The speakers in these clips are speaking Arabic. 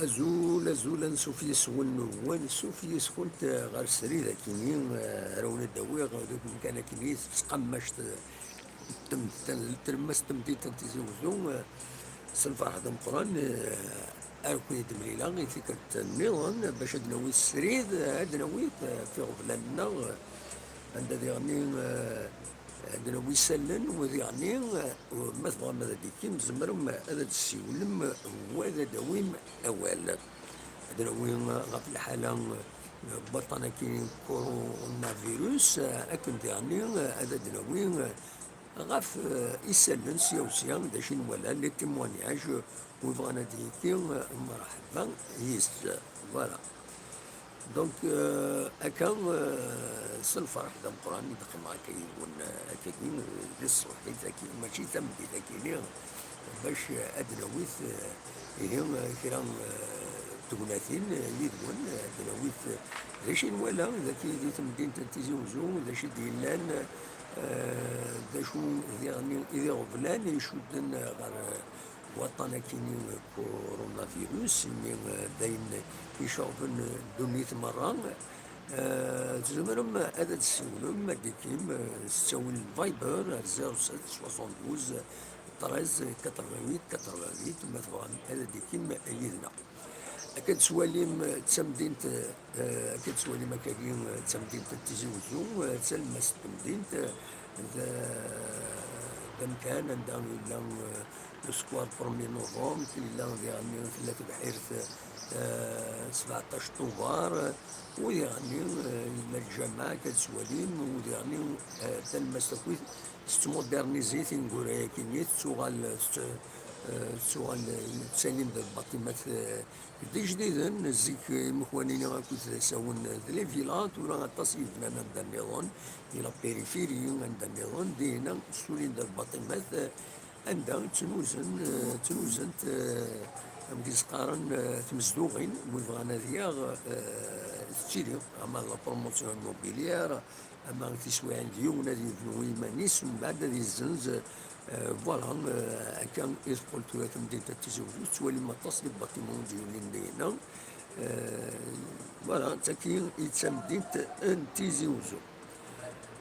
أزول نسوف يسخن ونسوف يسخن غير السرير كيني راونا داوي دوك كان كيني تقمشت ترمس تمديد تنتيزوزو سنفرح دم قران أكون دمليلا غي فكرة النظام باش دنوي السريد دنوي في غفلاننا عند يعني عندنا ويسلن ويعني مثلا ماذا ديكيم زمرم هذا السيولم وهذا دويم أولا هذا وين غف الحالة بطنا كي كورونا فيروس أكن يعني هذا دنوين غف يسلن سيوسيا داشين ولا لي تيموانياج وبغانا ديكي مرحبا يس فوالا دونك هكا الفرح دا القران يدخل كيكون كاين للصحي ذاكي ماشي تمدي ذاكي باش ادنويت هي كرا تقولاتين يدون ادنويت ذاش ولا ذاكي ذي تمدين تنتيزي وزو ذاش ديلان ذاشو يعني اذا غفلان يشدن غير وطنا كيني كورونا فيروس داين يشوفن دنيت مرة تزمرم هذا تسولم ديكيم تسول الفايبر 07 72 13 88 مثلا هذا ديكيم يدنا أكاد سواليم تسمدينت أكاد سواليم أكاكين تسمدينت تزوزو تسلمس تمدينت كان عندهم إلا السكوار 1 نوفمبر إلا يعني في بحيرة 17 طوبار ويعني الجامعة كتسواليم ويعني تلمس تكويت ستمودرنيزيتي نقول كينيت سوغال تساليم الباطمات دي جديدا زيك مخوانين غاكو تساون لي فيلات ولا غاتصيف لنا عند النظام الى بيريفيري عند النظام دينا سولين الباطمات عندها تنوزنت مكيسقارن تمزدوغين ويبغانا ديا تشيري اما لا بروموسيون موبيليير اما تسوي عندي ونادي بنوي مانيس ومن بعد هذه الزنز فوالا كان قلت لكم ديت التزوج تولي ما تصل باتيمون ديالين لينا فوالا تاكين يتسمديت انتيزيوزو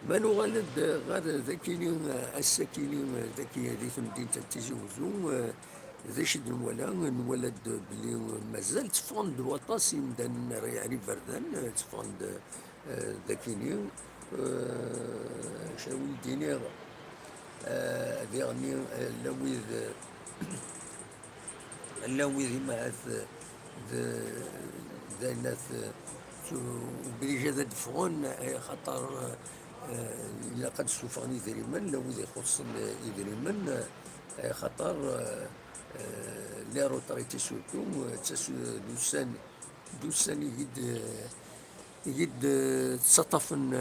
ما نغلد غير ذاكيني الساكينين ذاكي هذه في مدينة تيزوزو ذا شد نولد بلي مازال تفوند وطاس يمدان يعني بردان تفوند ذاكيني شاوي دينيغ يعني لاويذ معاث ذا الناس وبلي جا دفعون خاطر إلا قد سوفاني دريمن لو إذا يخص يدريمن خاطر لي روتريتي سورتو دوسان يجد تسطفن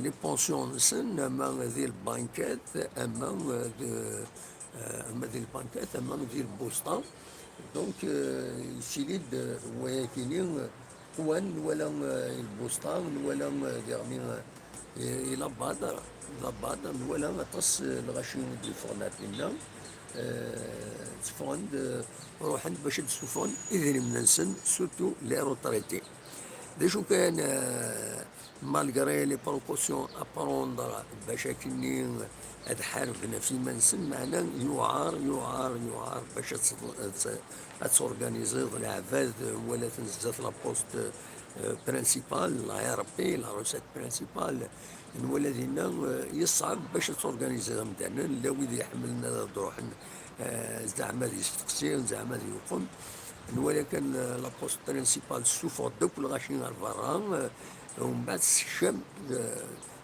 لي بونسيون نسن اما ذي البانكات اما ذي البانكات اما ذي البوسطة دونك يسيليد وياكيني وان ولا البوسطة ولا يعني إلى بعد ولا تص الغشيم دي فونات لنا تفوند روحن باش تسوفون إذن من السن سورتو لي روتريتي ديشو كان مالغري لي بروبوسيون ابروندر باش كني اتحاربنا في منسن معنا يعار باش تسورغانيزي العفاز ولا تنزل لا بوست برانسيبال لا ربي لا روسيت برانسيبال الولدين يصعب باش تورغانيزي مدانا لا ويدي يحملنا روحنا زعما ذي تقصير زعما ذي يقوم ولكن لابوست برينسيبال سوفر دوك الغاشين غير برا ومن بعد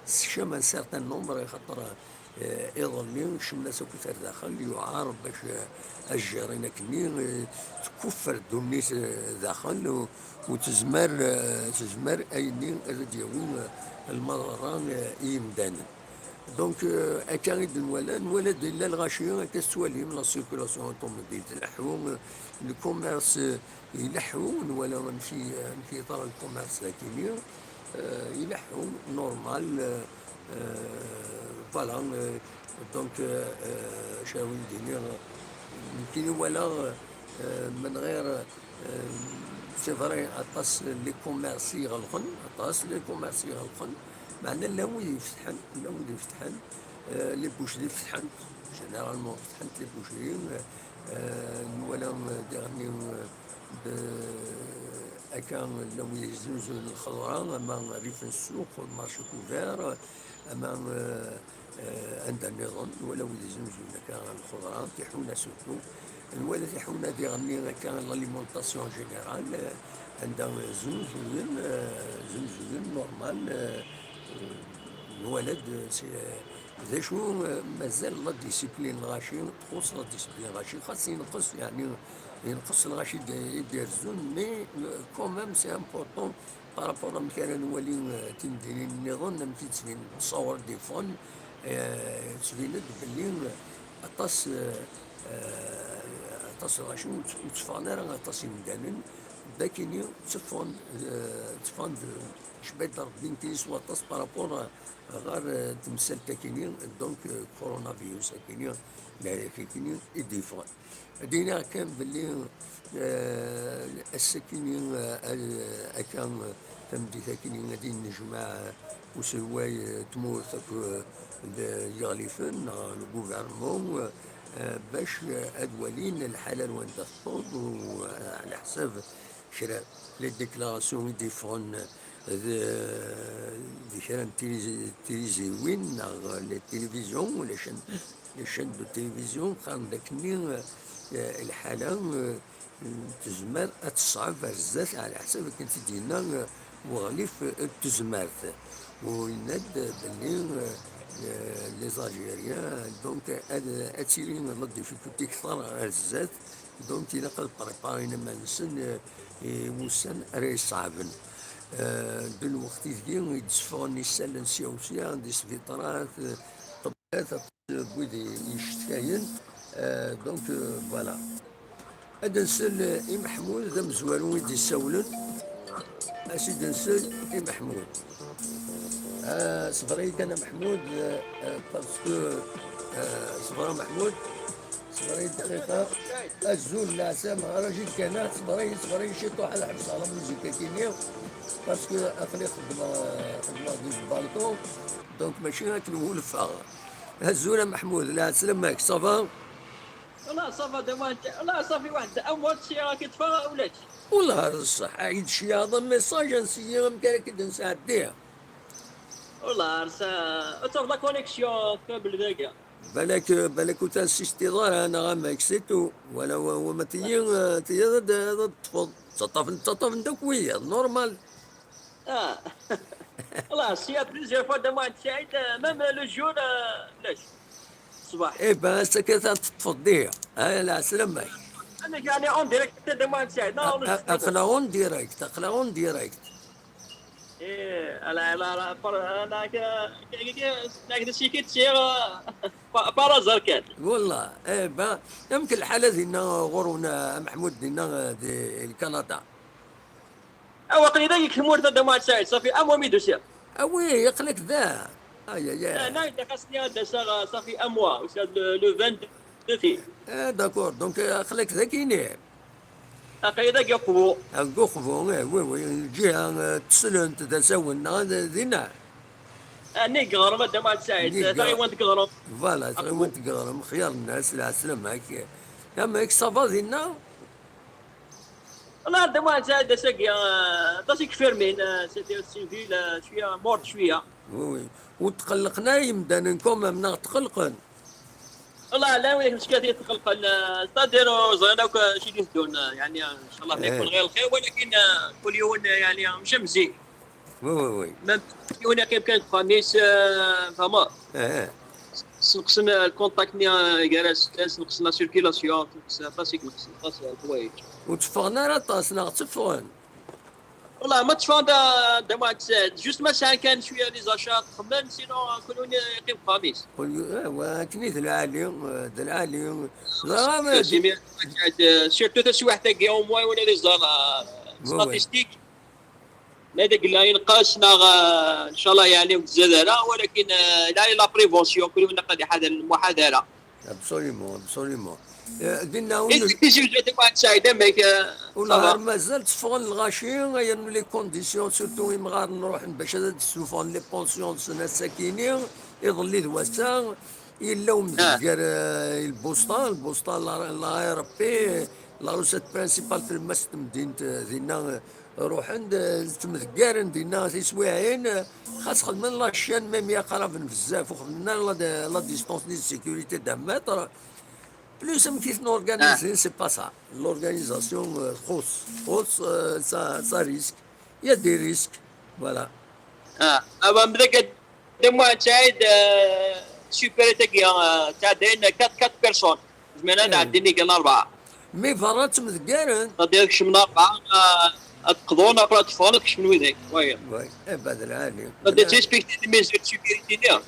السشام ان سارتان نومبر خاطر يظلني شمنا سكوت داخل يعارض باش الجارين كني تكفر دونيس داخل وتزمر ايني ديالو المرة يمدانا دونك اكايد نولد الا الغاشيه كتسوالي من لا سيركولاسيون اوتوموبيل تلحو الكوميرس يلحو ولا في اطار الكوميرس لكن يلحو نورمال فوالا دونك شاوي دينير يمكن ولا من غير سي فري اطاس لي كوميرسي غلقن، اطاس لي كوميرسي غلقن، معنا لا وين يفتحن لا وين يفتحن، لي بوشري فتحن، جينيرالمون فتحن لي بوشري، ولا ديرني هكا لا وين يزوزو الخضرا، اما ريف السوق والمارشي كوفير، اما عندها النظام ولا وين يزوزو هكا الخضرا تيحونا سوتو، الوالد يحونا ديرني هكا لاليمونطاسيون جينيرال، عندها زوزوين نورمال، الولد ذا شو مازال لا ديسيبلين الغاشي تخص لا ديسيبلين الغاشي خاص ينقص، يعني ينقص الغاشي يدير زون، مي كومام سي امبورطون بارابور مثلا نولي تنديري النظام نمشي تسفين تصور دي فون، تسفينت بلي اطاس اطاس غاشي وتفانا راه اطاس يمدانن داكيني تفاند شبيت ربي نتيس واطاس بارابور غير تمثال تاكيني دونك كورونا فيروس كيني لا كيني يديفون دينا كان باللي السكيني كان فهمتي ثاكيني غادي نجمع وسواي تموت يغلفن الغوفرمون باش ادوالين الحلال وين تفوض، وعلى حساب شرا لي ديكلاراسيون يديفون دي شرا تيليزيوين لي تلفزيون ولا شان دو تلفزيون كان داكني الحالة تزمر تصعب بزاف على حساب كنت دينا وغليف التزمارت ويناد باللي لي زالجيريان دونك اتيري لا ديفيكولتي كثر على الزات، دونك الى قد بريبارينا ما نسن وسن راهي صعبن، دلوقتي ثقيل يتسفغ نيسان سياوسيا دي سبيطارات طبيعات بويدي يشتكاين، دونك فوالا هذا نسل إي محمود ذا مزوالو ويدي يساولن أسيدي نسل إي محمود صبري كان محمود باسكو صبرا محمود صبري دقيقة الزول نعسام راجل كانت صبري شي طوح على حبس على موزيكا كينيا باسكو أخلي خدمة دي البالطون دونك ماشي هاك نولفها هزونا محمود لا سلامك صافا والله صافا دابا والله صافي واحد اول شي راك تفرق ولات والله الصح عيد شي هذا ميساج نسيي يمكن كي نساعديها والله رسا تعرف لا كونيكسيون كابل ذاك بالك وتنسيستي ظاهر انا غامك سيتو ولا وما تي هذا تفض تطف انت كويه نورمال. اه والله سي بليزيور فوا دابا سعيد ميم لو جور لاش الصباح ايه بس كذا تفضيها هاي لا سلامك انا يعني اون ديريكت دابا سعيد اقلاون ديريكت اقلاون ديريكت ايه انا كذا شي كتسير بارازار كان والله ايه با يمكن الحاله دينا غرونا محمود دينا دي الكندا او قليلا يكمل دابا سعيد صافي امو ميدو سير اوي يقلك ذا اي انا خاصني هذا صافي اموا وساد لو 22 في داكور دونك خليك ذاكيني قيدا يقبو نقوخفو وي الجهه تسلنت تساون هذا دينا نقرا ما دام سعيد تايوان تقرا فوالا تايوان تقرا خيار الناس لا سلام هاك اما هيك صافا دينا لا دام سعيد ساقيا تاسيك فيرمين سيتي سيفيل شويه مورد شويه وي وتقلقنا يمدانكم من تقلقن والله لا وين مشكلتي تقلق تديروا زغنا شي يدون يعني ان شاء الله ما يكون غير الخير ولكن كل يوم يعني مشمزي وي ميم يوم كان خميس فما نقصنا الكونتاكت جالس نقصنا سيركيلاسيون باسيك نقصنا الحوايج وتفقنا راه طاسنا تفقن والله ما تفهم دابا جوست مثلا كان شويه لي زاشات خمن سينو كلون يقيم خميس وكني العالي لا ما سيرتو تا شي واحد تاكي او موان ولا لي زال ستاتيستيك هذاك اللي ينقصنا ان شاء الله يعني الزلزال ولكن لا بريفونسيون كلنا قد هذا المحاذره ابسوليمون قلنا تيجي واحد سعيده ميك ونهار مازال تفغن الغاشي يعني لي كونديسيون سورتو يمغار نروح باش هذا السوفون لي بونسيون سنا ساكينين يظل دواسا الا ومزكر البوسطه الله يربي لا روسيت برانسيبال في المس مدينه دينا روح عند تمذكارن دينا تسواعين خاص خدمنا لاشين ميم يقرب بزاف وخدمنا لا ديستونس دي سيكوريتي d'un mètre. Plus كيف نورغانيزي سي با سا لورغانيزاسيون خص ça risque il y a des risques voilà اما بدك دم واحد سعيد سوبر تاكي تاع دين 4 بيرسون زمان عندني كان 4 مي فرات مذكارن غادي من 4 تقضون بلاتفورم من وينك وي بدل عالي غادي تيسبيكتي دي ميزور سيكوريتي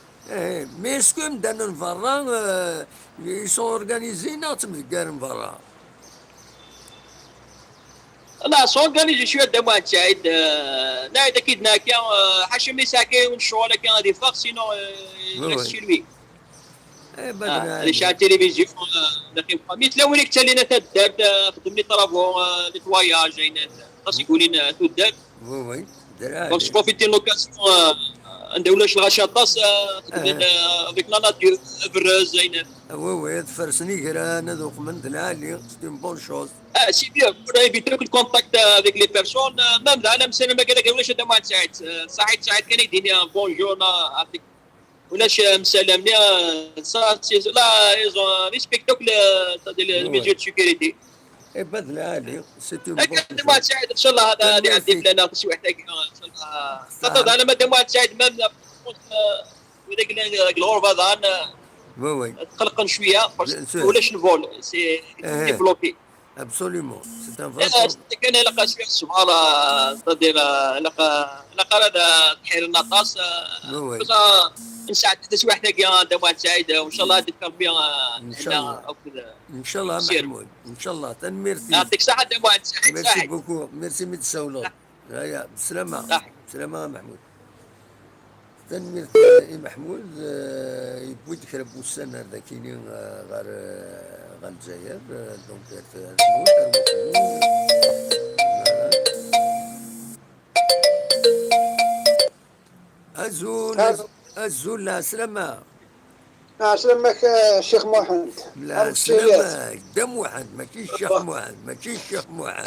مي اسكو مدانا نفرا يسون اورغانيزي ناس مذكارن فرا لا سونغانيزي شويه دم واحد سعيد نايد اكيد ناكيا حاشا مساكي ونشوال كان غادي فاق سينو يكسيلوي بدل اللي شاع التلفزيون نقيم مثل وينك تالينا تدار خدمني طرافو لي فواياج خاص يقولين تدار وي دونك سبروفيتي لوكاسيون ندولش الغشاطاس افيك لا ناتور فرز زين وي تفرسني كرا ذوق من دلالي سي اون بون شوز سي بيان بور ايفيتو الكونتاكت افيك لي بيرسون ميم العالم سنه ما قالك ولاش هذا واحد سعيد كان يديني بونجور عرفتك ولاش مسلمني لا ايزون ريسبكتوك لي ميزور دو سيكوريتي بدل عالي سي اون بون واحد سعيد ان شاء الله هذا اللي عندي بلانا شي واحد ان شاء الله خاطر انا ما واحد سعيد ميم وداك الغرفه ظن وي تقلقن شويه ولاش نفول سي ديفلوبي ابسوليومون سي ان فري كان لقى شويه الصباله تدير لقى هذا تحير النطاس نساعد شي واحد هكا واحد سعيد وان شاء الله تذكر بها ان شاء الله ان شاء الله محمود ان شاء الله تنميرتي يعطيك الصحه واحد سعيد ميرسي بوكو ميرسي متسولو هيا بالسلامه بالسلامه محمود تنميرتي محمود يبوي ذكر بوسان هذا كاينين غير الجزائر دونك الزول لا سلامة سلامك الشيخ محمد لا سلامة دم واحد ماشي الشيخ محمد ماشي الشيخ محمد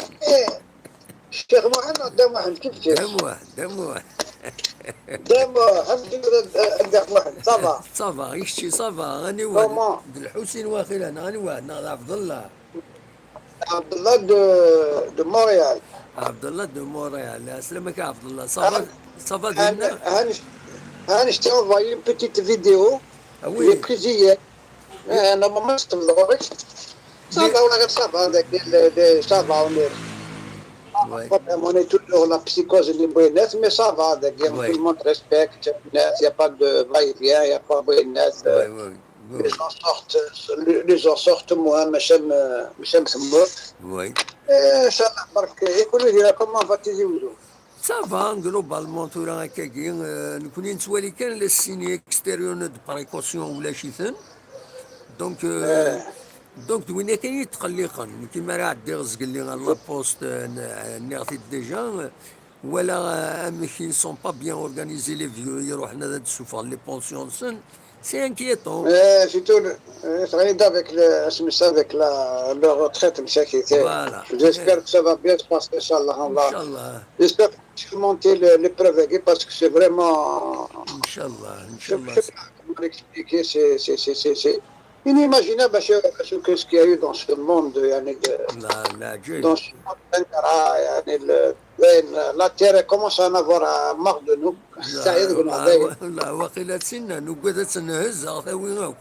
الشيخ محمد دم واحد كيف دم واحد دم واحد دم واحد صافا صافا يشتي صافا راني واحد الحسين واخيرا راني واحد عبد الله عبد الله دو مونريال عبد الله دو مونريال لا سلامك يا عبد الله صافا ديالنا je t'ai envoyé une petite vidéo. Ah oui. J'ai pris hier. Normalement, je te l'aurais. Ça va, on est toujours la psychose du business, mais ça va. Tout le monde respecte. Il n'y a pas de va-et-vient, il n'y a pas de business. Les gens sortent moins, mais j'aime ce mot. Oui. Ça va, écoute, comment va-t-il aujourd'hui? صافا جلوبالمون تورا هكاكي نكوني نتوالي كان لا سيني اكستيريور دو بريكوسيون ولا شي ثن دونك وين كاين تقلقا كيما راه عندي غزق اللي لا بوست نعطي ديجا ولا اماكن سون با بيان اورغانيزي لي فيو يروح لنا هاد السوفان لي بونسيون سن سي انكيتون surtout avec la retraite voilà j'espère que ça va bien se passer inchallah j'espère que tu vas monter l'épreuve parce que c'est vraiment inchallah comment l'expliquer c'est inimaginable ce qu'il y a eu dans ce monde dans ce monde la terre commence à en avoir marre de nous لا وقيلة سنة نقدر تنهز عطاوينك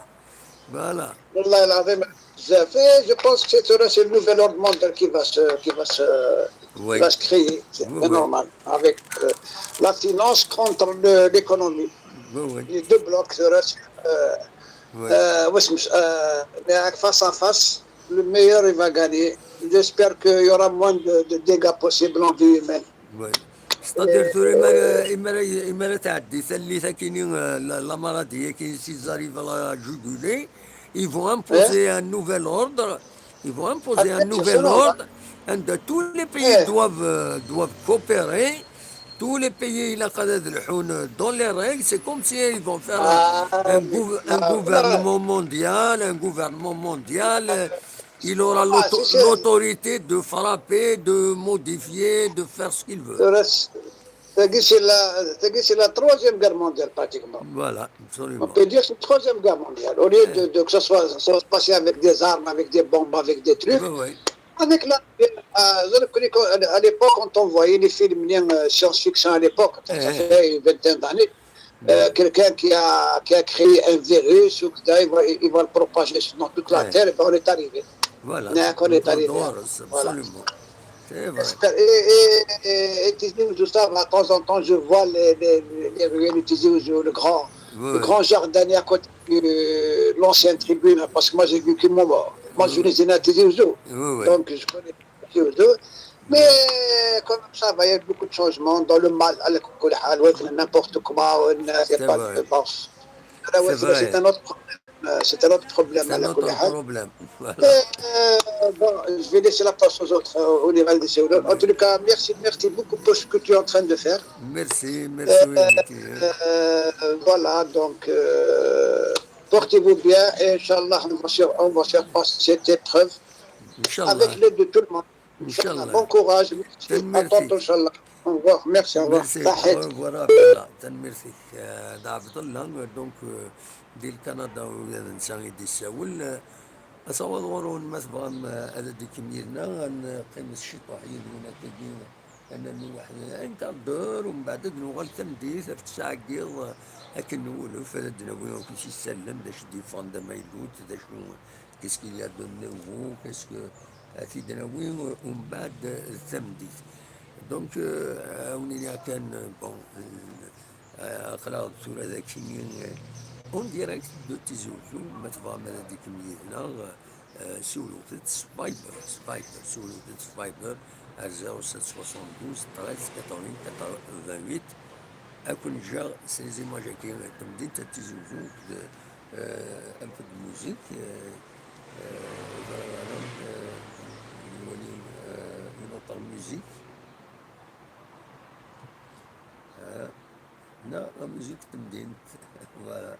فوالا والله العظيم بزاف je pense que c'est le nouvel ordre mondial qui va se créer c'est normal avec la finance contre l'économie les deux blocs face à face le meilleur il va gagner j'espère qu'il y aura moins de dégâts possibles en vie humaine ستادير توري إما تعدي ثلثة كاينين لا مرضية كاين سيزاري فلا جوجولي ils vont إيه؟ imposer un nouvel ordre. Ils vont imposer un حتى nouvel شنو ordre. Et tous les pays إيه doivent coopérer. Tous les pays dans les règles. C'est comme si ils vont faire un لا gouvernement mondial. Un gouvernement mondial. Il aura سي سي l'autorité de frapper, de modifier, de faire ce qu'il veut. تلاقي سي لا تروازيام غير مونديال براتيكمون. Voilà, On absolument. peut dire que c'est la troisième guerre mondiale. Au lieu Eh, que ça soit passé avec des armes, avec des bombes, avec des trucs, ouais, ouais. avec la, à l'époque, quand on voyait les films science-fiction à l'époque, ça Eh, fait une vingtaine d'années, ouais. quelqu'un qui a créé un virus, ou il va le propager dans toute la Eh, Terre, et ben on est arrivé. voilà, On est Contrôle arrivé. d'Oros, Voilà. absolument. C'est vrai. Et tout ça, de temps en temps, je vois les ruelles utilisées le Oui, grand jardinier à côté de l'ancienne tribune, parce que moi, j'ai vécu moi, je oui, suis né à Tizi Ouzou, oui, oui. donc je connais Tizi Ouzou. Mais comme ça, il y a beaucoup de changements dans le mal, n'importe quoi, il n'y a C'est pas de vrai. boss. C'est C'est vrai. un autre problème. C'est un autre problème C'est à un la autre Kouliha. problème. Voilà. Bon, je vais laisser la place aux autres au niveau des séances. En Mais, tout cas, merci beaucoup pour ce que tu es en train de faire. merci, Euh, merci, oui, Mickey. voilà, donc portez-vous bien et Inch'Allah, on va surpasser cette épreuve avec Inch'Allah. l'aide de tout le monde. Inch'Allah, bon Inch'Allah. courage, merci, à Merci. tantôt, Inch'Allah. Au revoir, merci, au revoir. ميرسي Tahed. فوالا عبد ميرسي دا عبد الله دونك ديال كندا ولا نسان دي الساول أصور ورون مثلا هذا دي كميرنا قيم الشطوحيين هنا تلقين أنني واحد أنت الدور ومن بعد نوغل تمديث في الساعة كيض لكن نقولوا فهاد نوي كل شيء سلم داش دي فان دا ما يلوت دا شنو كيسكي يا دو نوفو كيسكو في دناوي ومن بعد التمديث دونك ونينا كان بون قراو الصورة ذاك الشيء اون ديريكت دو تيزوزو ما تفهم هذا ديك ميزنا سولو تت سبايبر سولو تت سبايبر 0772 13 80 88 اكون جا سيزي ما جا كي تمدين تتيزوزو ان بو دو موزيك une autre musique. Non, la musique تمدين voilà.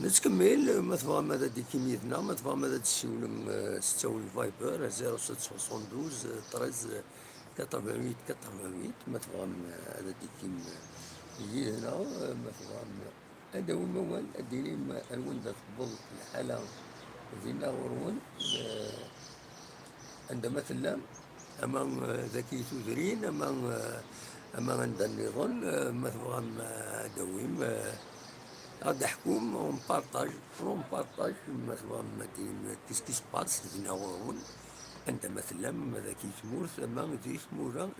نتكمل ما تفهم هذا دي كيميتنا ما تفهم هذا تسول ستاول فايبر 0772 13 88 88 ما تفهم هذا دي كيم يجي هنا ما تفهم هذا هو الموال ديري الوين تقبل الحالة ديالنا ورون عندما مثلا أما ذكي تدرين أما عند النظام مثلا دويم غادي حكوم مثلا كيس باس دينا غورون عند مثلا ذاك تمورث أما ذي تمورا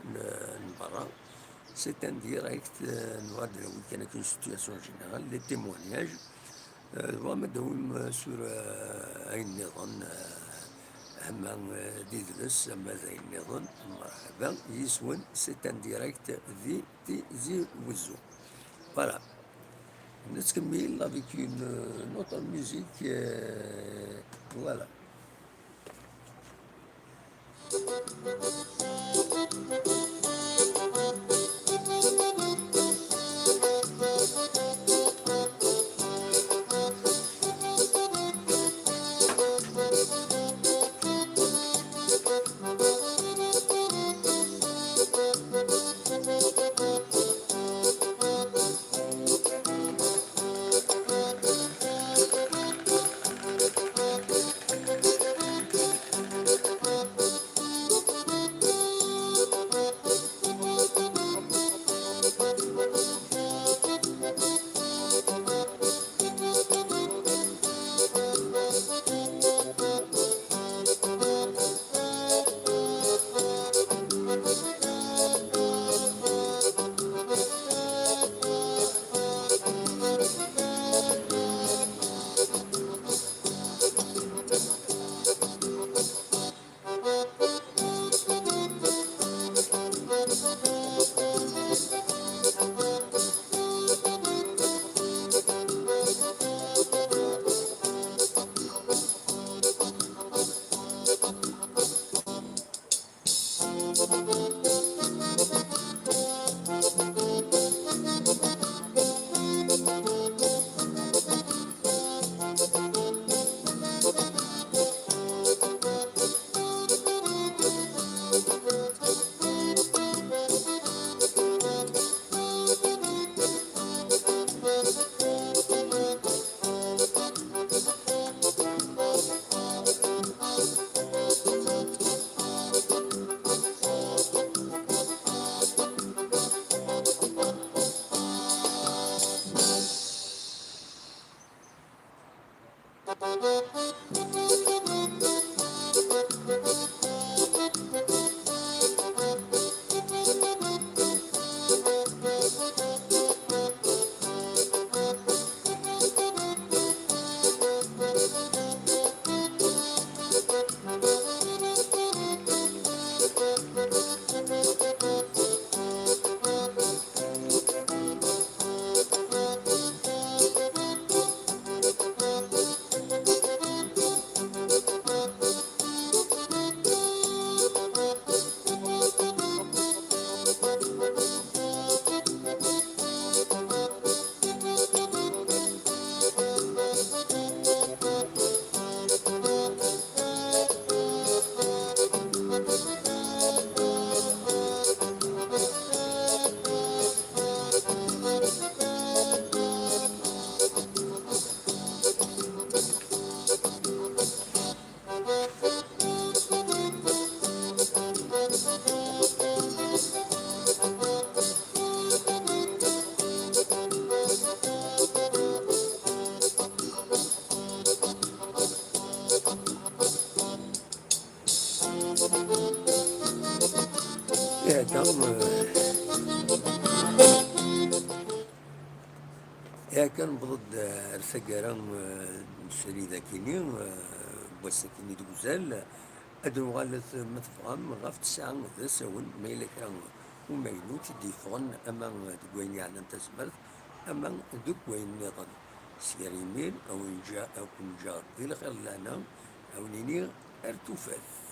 نبرا سي ان ديريكت نغادر كان كاين سيتياسيون جينيرال لي تيموانياج فما دوم سور أي النظام أما ديدلس أما ذا النظام مرحبا يسون سي ان ديريكت زي وزو فوالا نتكمل avec une autre musique voilà. كان بضد الثقارة نسالي ذاكيني بوسكيني دوزال أدو غالت متفهم غاف تسعة ذا ساون ما إلا كان وما ينوت ديفون أما دوين يعلم تزمرت أما دوين نظن سيريمين أو إنجا أو كنجار ذي الخير لنا أو نيني أرتوفات